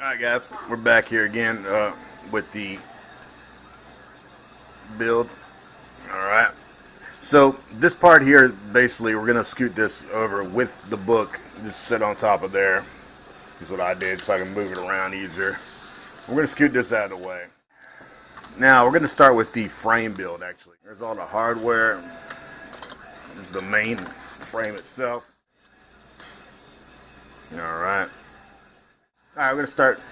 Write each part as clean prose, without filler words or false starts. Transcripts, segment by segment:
Alright guys, we're back here again with the build. Alright, so this part here, basically we're going to scoot this over with the book, just sit on top of there. This is what I did so I can move it around easier. We're going to scoot this out of the way. Now we're going to start with the frame build actually. There's all the hardware. There's the main frame itself. Alright. Alright, we're going to start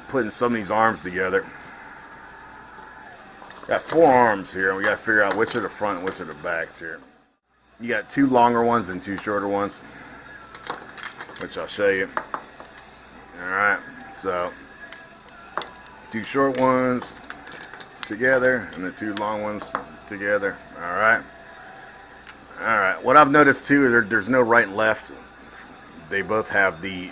putting some of these arms together. Got 4 arms here, and we got to figure out which are the front and which are the backs here. You got 2 longer ones and 2 shorter ones, which I'll show you. Alright, so 2 short ones together and the 2 long ones together. Alright. Alright, what I've noticed too is there's no right and left. They both have the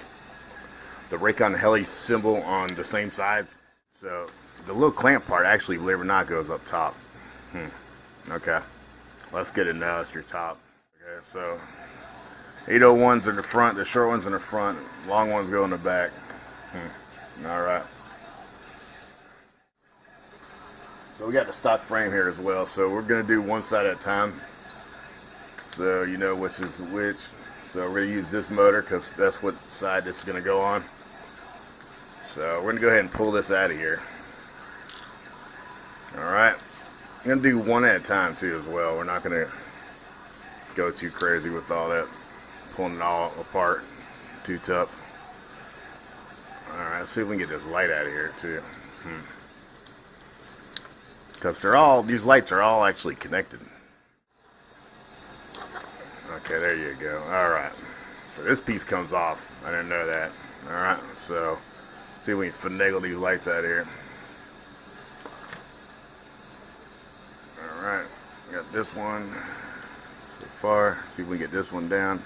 RAKONHELI symbol on the same sides. So the little clamp part actually, believe it or not, goes up top. Okay. Let's get it now. It's your top. Okay, so 801s are the front, the short ones in the front, long ones go in the back. Alright. So we got the stock frame here as well. So we're going to do one side at a time. So you know which is which. So we're going to use this motor because that's what side this is going to go on. So we're going to go ahead and pull this out of here. Alright. I'm going to do one at a time too as well. We're not going to go too crazy with all that. Pulling it all apart. Too tough. Alright, let's see if we can get this light out of here too. Because these lights are all actually connected. Okay, there you go. Alright. So this piece comes off. I didn't know that. Alright, so see if we can finagle these lights out of here. Alright, got this one so far. See if we can get this one down.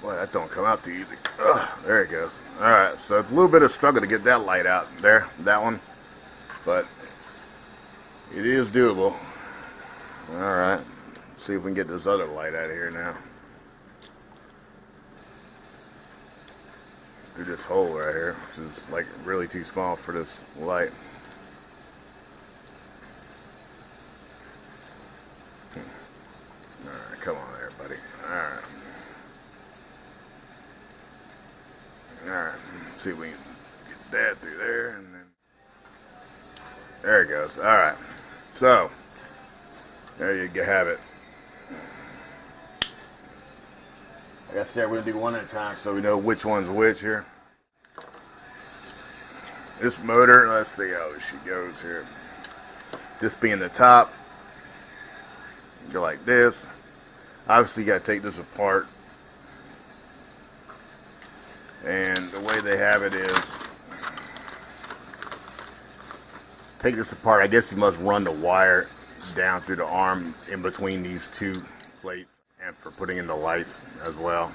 Boy, that don't come out too easy. Ugh, there it goes. Alright, so it's a little bit of struggle to get that light out there, that one. But it is doable. Alright, see if we can get this other light out of here now. Through this hole right here, which is like really too small for this light. Alright, come on there, buddy. Alright. Alright, see if we can get that through there, and then there it goes. Alright, so there you have it. Like I said, we're going to do one at a time so we know which one's which here. This motor, let's see how she goes here. This being the top, go like this. Obviously, you got to take this apart. And the way they have it is, take this apart. I guess you must run the wire down through the arm in between these 2 plates, and for putting in the lights as well.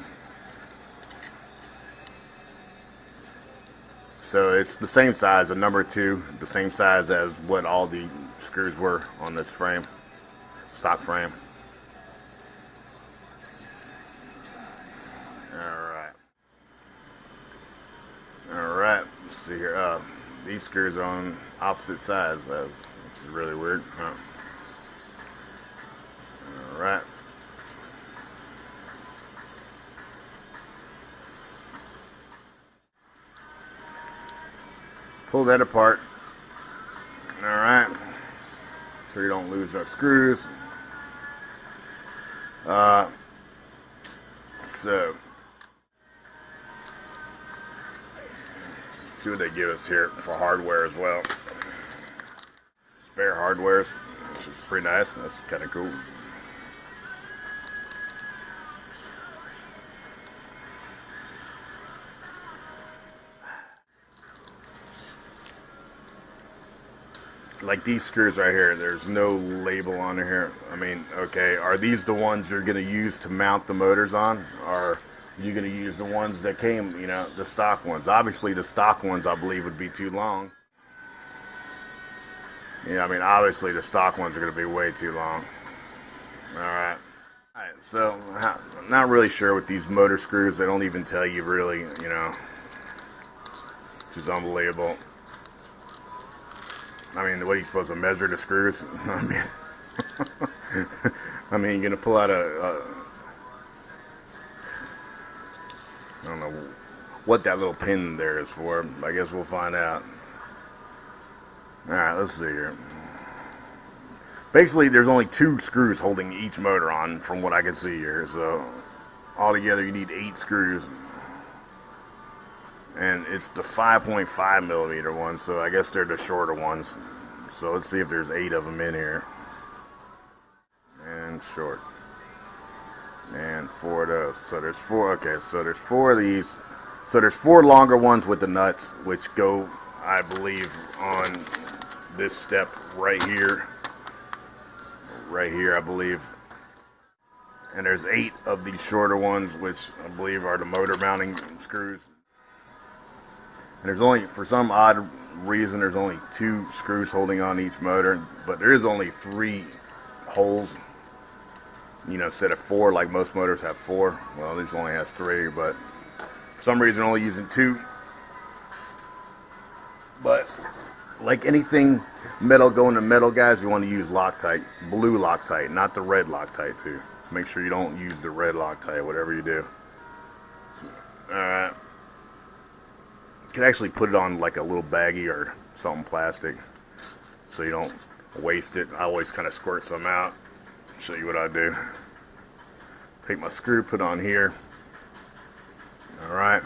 So it's the same size, a number 2, the same size as what all the screws were on this frame, stock frame. Alright, let's see here. These screws are on opposite sides, which is really weird. Alright. Pull that apart. Alright. So you don't lose our screws. So see what they give us here for hardware as well. Spare hardware, which is pretty nice. That's kind of cool. like these screws right here, there's no label on here. I mean, okay, are these the ones you're going to use to mount the motors on? Or are you going to use the ones that came, you know, the stock ones? Obviously, the stock ones, I believe, would be too long. Yeah, I mean, obviously, the stock ones are going to be way too long. Alright. Alright, so, I'm not really sure with these motor screws. They don't even tell you really, you know, which is unbelievable. I mean, what are you supposed to measure the screws? I mean, I mean, you're gonna pull out I don't know what that little pin there is for. I guess we'll find out. All right, let's see here. Basically, there's only 2 screws holding each motor on, from what I can see here. So, altogether, you need 8 screws. And it's the 5.5 millimeter ones, so I guess they're the shorter ones. So let's see if there's 8 of them in here. And short. And 4 of those. So there's 4, okay, so there's 4 of these. So there's 4 longer ones with the nuts, which go, I believe, on this step right here. Right here, I believe. And there's 8 of these shorter ones, which I believe are the motor mounting screws. And there's only, for some odd reason, there's only 2 screws holding on each motor, but there is only 3 holes, you know, instead of 4, like most motors have 4. Well, this only has 3, but for some reason, only using 2. But like anything metal going to metal, guys, you want to use Loctite, blue Loctite, not the red Loctite too. Make sure you don't use the red Loctite, whatever you do. Alright. You can actually put it on like a little baggie or something plastic so you don't waste it. I always kind of squirt some out. Show you what I do. Take my screw, put on here. Alright.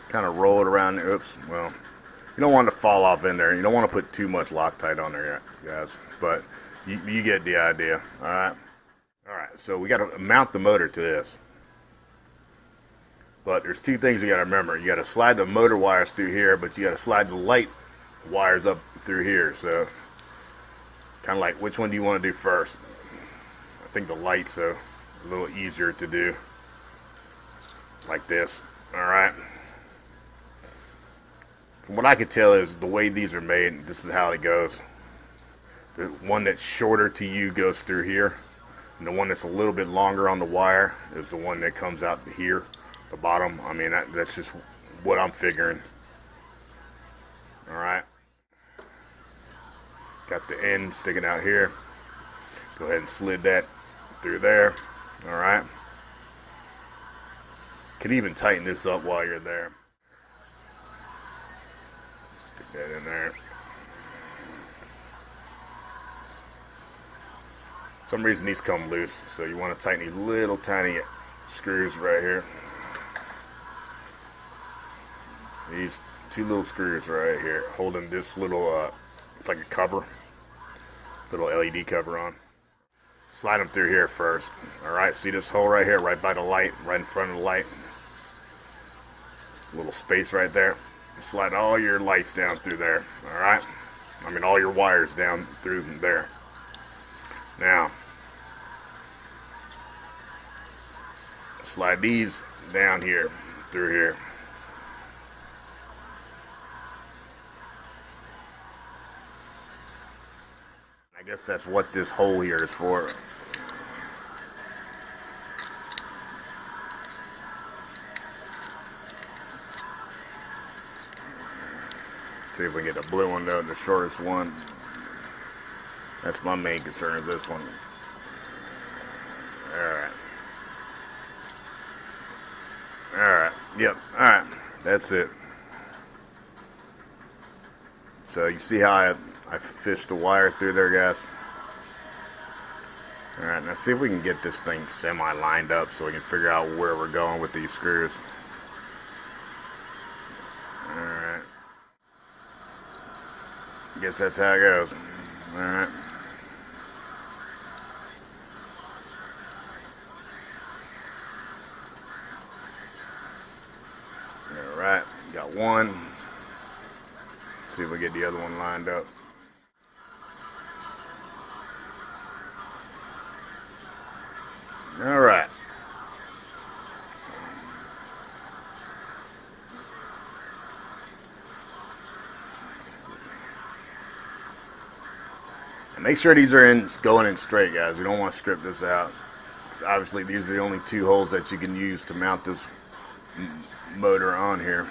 Kind of roll it around there. Oops. Well, you don't want it to fall off in there. You don't want to put too much Loctite on there, guys. But you get the idea. Alright. Alright, so we got to mount the motor to this. But there's 2 things you got to remember. You got to slide the motor wires through here, but you got to slide the light wires up through here. So, kind of like, which one do you want to do first? I think the lights are a little easier to do. Like this. Alright. From what I could tell is the way these are made, this is how it goes. The one that's shorter to you goes through here. And the one that's a little bit longer on the wire is the one that comes out here. The bottom, I mean, that's just what I'm figuring. Alright. Got the end sticking out here. Go ahead and slid that through there. Alright. Could even tighten this up while you're there. Stick that in there. For some reason these come loose, so you want to tighten these little tiny screws right here. These 2 little screws right here, holding this little, it's like a cover, little LED cover on. Slide them through here first. Alright, see this hole right here, right by the light, right in front of the light. Little space right there. Slide all your lights down through there. Alright? I mean, all your wires down through there. Now, slide these down here, through here. I guess that's what this hole here is for. See if we get the blue one though, the shortest one. That's my main concern, is this one. Alright. Alright, yep, alright. That's it. So you see how I fished the wire through there, guys? Alright, now see if we can get this thing semi-lined up so we can figure out where we're going with these screws. Alright. I guess that's how it goes. Alright. Alright, got one. See if we get the other one lined up. All right. Make sure these are going in straight, guys. We don't want to strip this out. Obviously, these are the only two holes that you can use to mount this motor on here.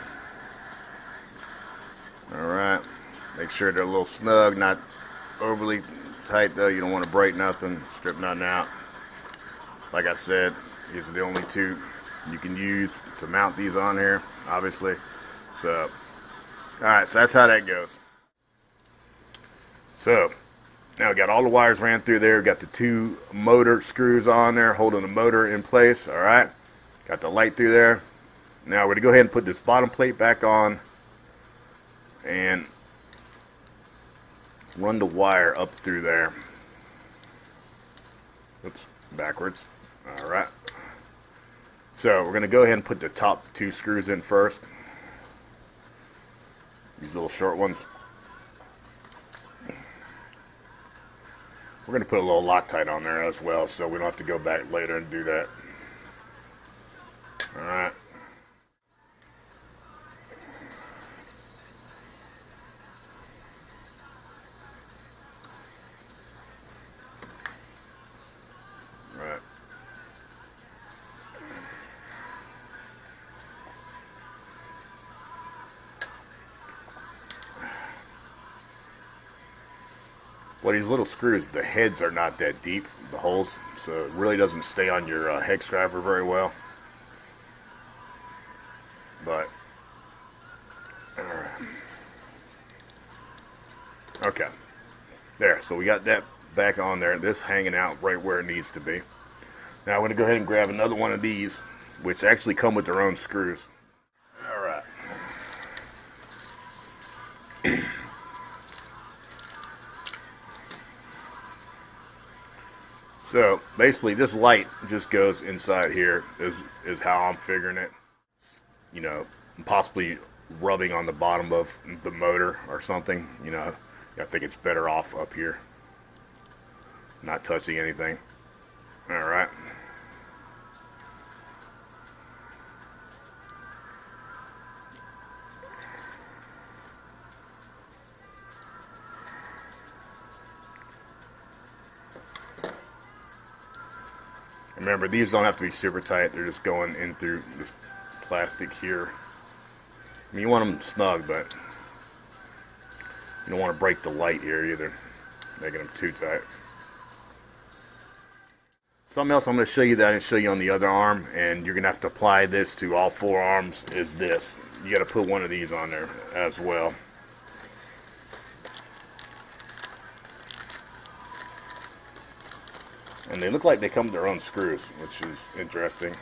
Alright. Make sure they're a little snug, not overly tight though. You don't want to break nothing, strip nothing out. Like I said, these are the only two you can use to mount these on here, obviously. So, alright, so that's how that goes. So, now we got all the wires ran through there. We got the two motor screws on there holding the motor in place. All right, got the light through there. Now we're gonna go ahead and put this bottom plate back on and run the wire up through there. Oops, backwards. All right. So we're gonna go ahead and put the top two screws in first. These little short ones. We're going to put a little Loctite on there as well, so we don't have to go back later and do that. Alright. Right. Well, these little screws, the heads are not that deep, the holes, so it really doesn't stay on your hex driver very well. But, alright. Okay. There, so we got that back on there. This hanging out right where it needs to be. Now I'm going to go ahead and grab another one of these, which actually come with their own screws. Alright. So basically this light just goes inside here is how I'm figuring it. You know, possibly rubbing on the bottom of the motor or something. You know, I think it's better off up here, not touching anything. All right. Remember, these don't have to be super tight. They're just going in through this plastic here. I mean, you want them snug, but you don't want to break the light here either, making them too tight. Something else I'm going to show you that I didn't show you on the other arm, and you're going to have to apply this to all four arms, is this. You got to put one of these on there as well. And they look like they come with their own screws, which is interesting.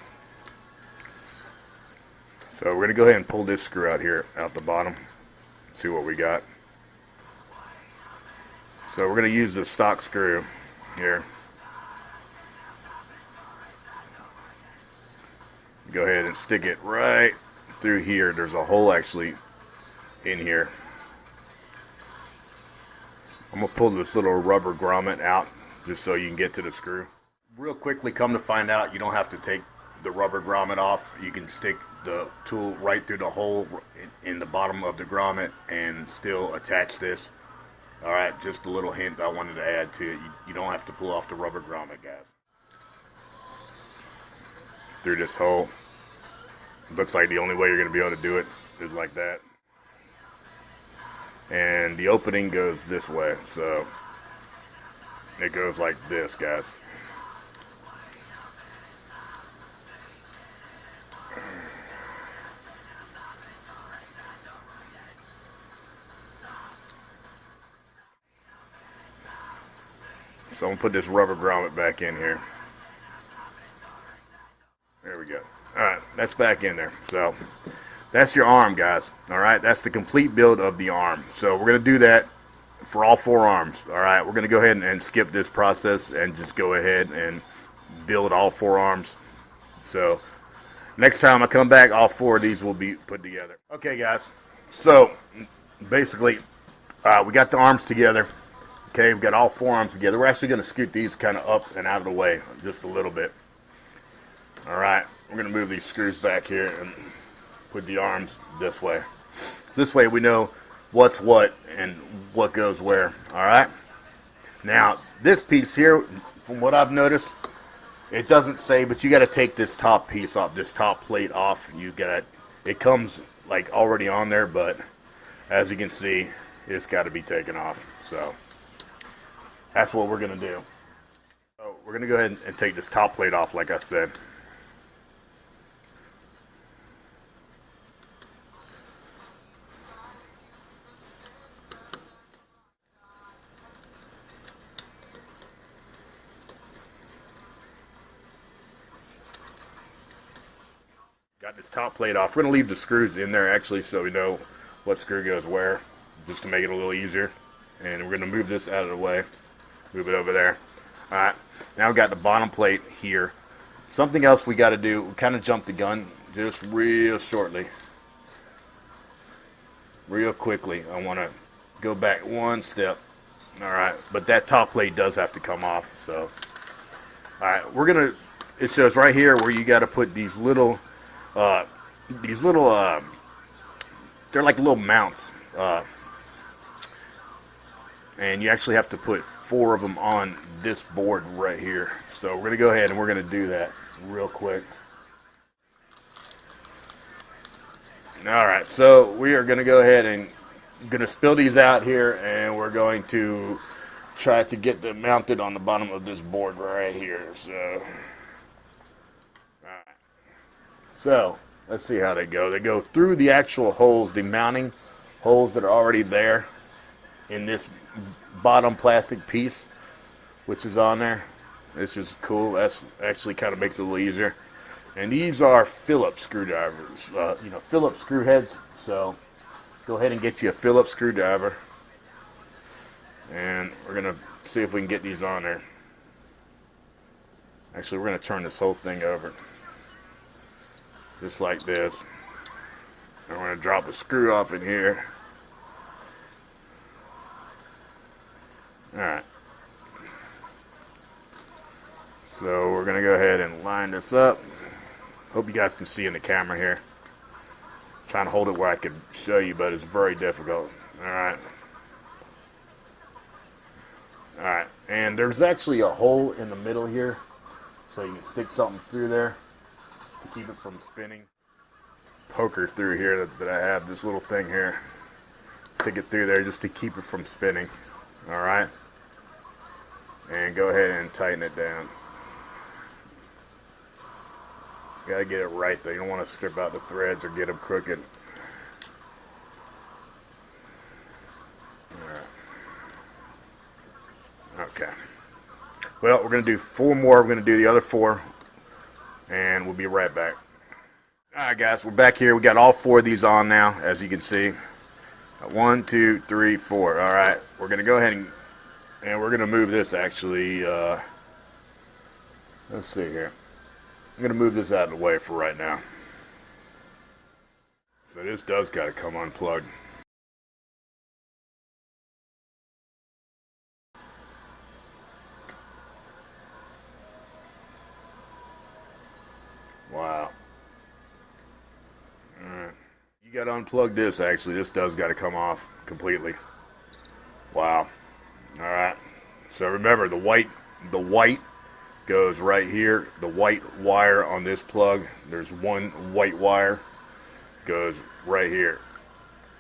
So we're going to go ahead and pull this screw out here, out the bottom. See what we got. So we're going to use the stock screw here. Go ahead and stick it right through here. There's a hole actually in here. I'm going to pull this little rubber grommet out just so you can get to the screw. Real quickly, come to find out, you don't have to take the rubber grommet off. You can stick the tool right through the hole in the bottom of the grommet and still attach this. Alright, just a little hint I wanted to add to it. You don't have to pull off the rubber grommet, guys. Through this hole. Looks like the only way you're going to be able to do it is like that. And the opening goes this way, so it goes like this, guys. So I'm going to put this rubber grommet back in here. There we go. Alright, that's back in there. So that's your arm, guys. Alright, that's the complete build of the arm. So we're going to do that for all four arms. Alright, we're going to go ahead and skip this process and just go ahead and build all four arms. So next time I come back, all four of these will be put together. Okay, guys. So basically, we got the arms together. Okay, we've got all four arms together. We're actually going to scoot these kind of up and out of the way just a little bit. Alright, we're going to move these screws back here and put the arms this way. So this way we know what's what and what goes where. Alright? Now, this piece here, from what I've noticed, it doesn't say, but you got to take this top piece off, this top plate off. It comes like already on there, but as you can see, it's got to be taken off. So that's what we're going to do. So we're going to go ahead and take this top plate off, like I said. Got this top plate off. We're going to leave the screws in there actually so we know what screw goes where, just to make it a little easier. And we're going to move this out of the way. Move it over there. Alright, now we've got the bottom plate here. Something else we got to do, we kind of jumped the gun just real shortly. Real quickly. I want to go back one step. Alright, but that top plate does have to come off. So, alright, we're going to, it shows right here where you got to put these little they're like little mounts, and you actually have to put 4 of them on this board right here. So we're gonna go ahead and we're gonna do that real quick. Alright, so we are gonna go ahead and gonna spill these out here, and we're going to try to get them mounted on the bottom of this board right here. So, let's see how they go. They go through the actual holes, the mounting holes that are already there in this bottom plastic piece, which is on there. This is cool. That's actually kind of makes it a little easier. And these are Phillips screwdrivers, Phillips screw heads. So, go ahead and get you a Phillips screwdriver. And we're going to see if we can get these on there. Actually, we're going to turn this whole thing over. Just like this. I'm going to drop a screw off in here. Alright. So we're going to go ahead and line this up. Hope you guys can see in the camera here. I'm trying to hold it where I can show you, but it's very difficult. Alright. Alright. And there's actually a hole in the middle here, so you can stick something through there to keep it from spinning. Poker through here that I have, this little thing here. Stick it through there just to keep it from spinning. Alright? And go ahead and tighten it down. You gotta get it right though. You don't want to strip out the threads or get them crooked. Alright. Okay. Well, we're going to do 4 more. We're going to do the other 4. And we'll be right back. Alright guys, we're back here. We got all 4 of these on now, as you can see. 1, 2, 3, 4. Alright, we're going to go ahead and we're going to move this actually. Let's see here. I'm going to move this out of the way for right now. So this does got to come unplugged. Wow. Alright. You got to unplug this actually. This does got to come off completely. Wow. Alright. So remember the white goes right here. The white wire on this plug. There's one white wire. Goes right here.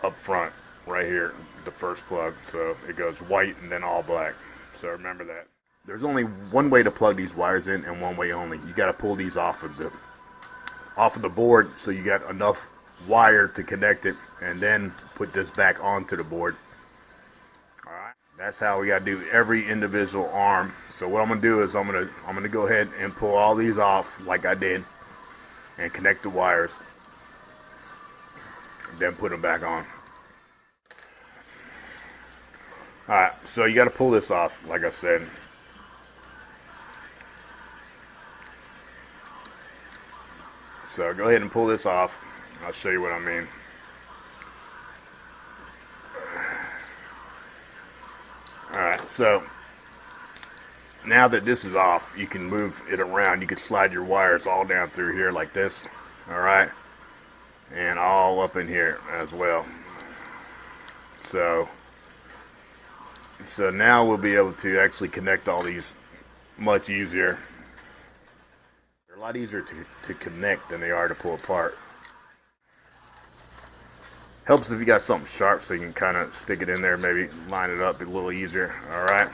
Up front. Right here. The first plug. So it goes white and then all black. So remember that. There's only one way to plug these wires in and one way only. You got to pull these off of the board so you got enough wire to connect it, and then put this back onto the board. Alright, that's how we got to do every individual arm. So what I'm going to do is I'm going to go ahead and pull all these off like I did and connect the wires, and then put them back on. Alright, so you got to pull this off like I said. So go ahead and pull this off. I'll show you what I mean. Alright, so now that this is off, you can move it around. You can slide your wires all down through here like this. Alright. And all up in here as well. So now we'll be able to actually connect all these much easier. They're a lot easier to connect than they are to pull apart. Helps if you got something sharp so you can kind of stick it in there, maybe line it up a little easier. Alright.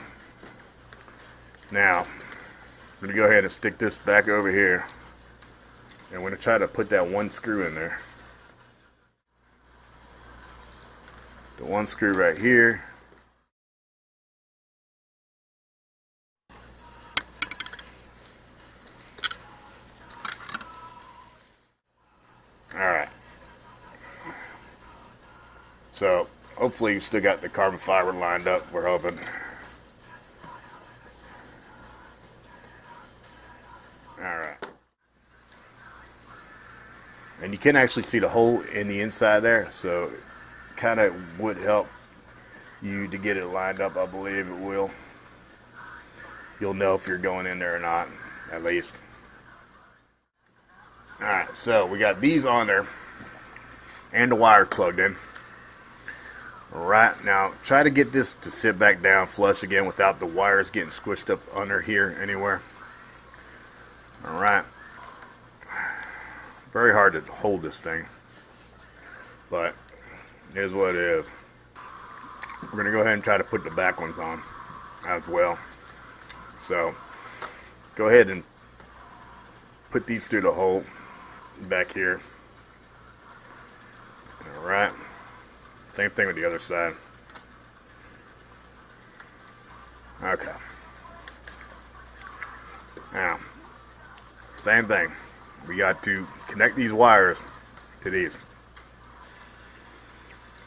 Now, I'm going to go ahead and stick this back over here. And I'm going to try to put that one screw in there. The one screw right here. Alright. So, hopefully you still got the carbon fiber lined up, we're hoping. Alright. And you can actually see the hole in the inside there, so it kind of would help you to get it lined up. I believe it will. You'll know if you're going in there or not, at least. Alright, so we got these on there and the wires plugged in. Alright, now try to get this to sit back down flush again without the wires getting squished up under here anywhere. Alright. Very hard to hold this thing, but it is what it is. We're going to go ahead and try to put the back ones on as well. So go ahead and put these through the hole back here. Alright. Same thing with the other side. Okay. Now, same thing. We got to connect these wires to these.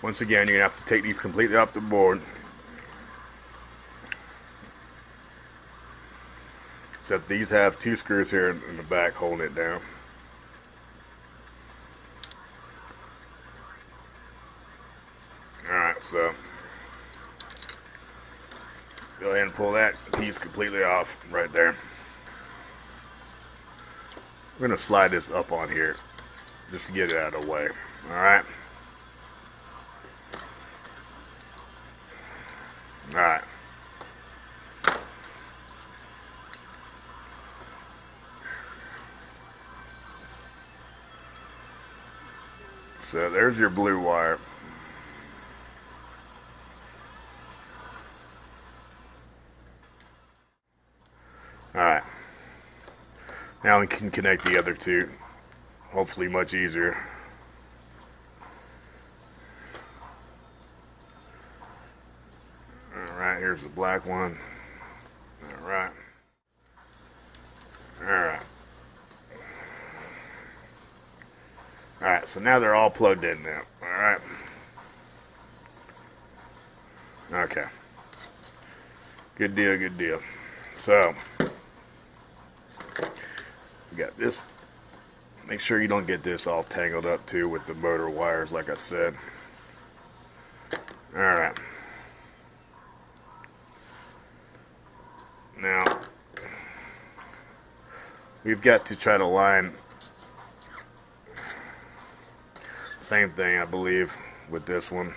Once again, you're going to have to take these completely off the board. Except these have two screws here in the back holding it down. Alright, so go ahead and pull that piece completely off right there. We're going to slide this up on here just to get it out of the way. Alright. Alright. So there's your blue wire. Alright. Now we can connect the other two. Hopefully much easier. Alright, here's the black one. Alright. Alright. Alright, so now they're all plugged in now. Alright. Okay. Good deal, good deal. So, we got this. Make sure you don't get this all tangled up too with the motor wires, like I said. Alright. Now, we've got to try to line, same thing I believe with this one.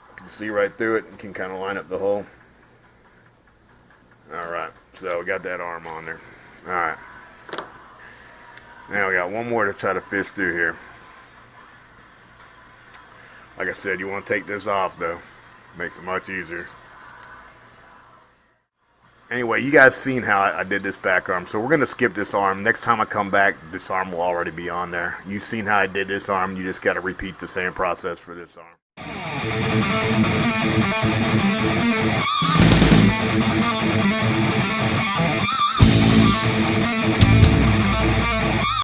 You can see right through it, you can kind of line up the hole. Alright, so we got that arm on there. Alright. Now we got one more to try to fish through here. Like I said, you want to take this off though. Makes it much easier. Anyway, you guys seen how I did this back arm, so we're going to skip this arm. Next time I come back, this arm will already be on there. You've seen how I did this arm, you just got to repeat the same process for this arm.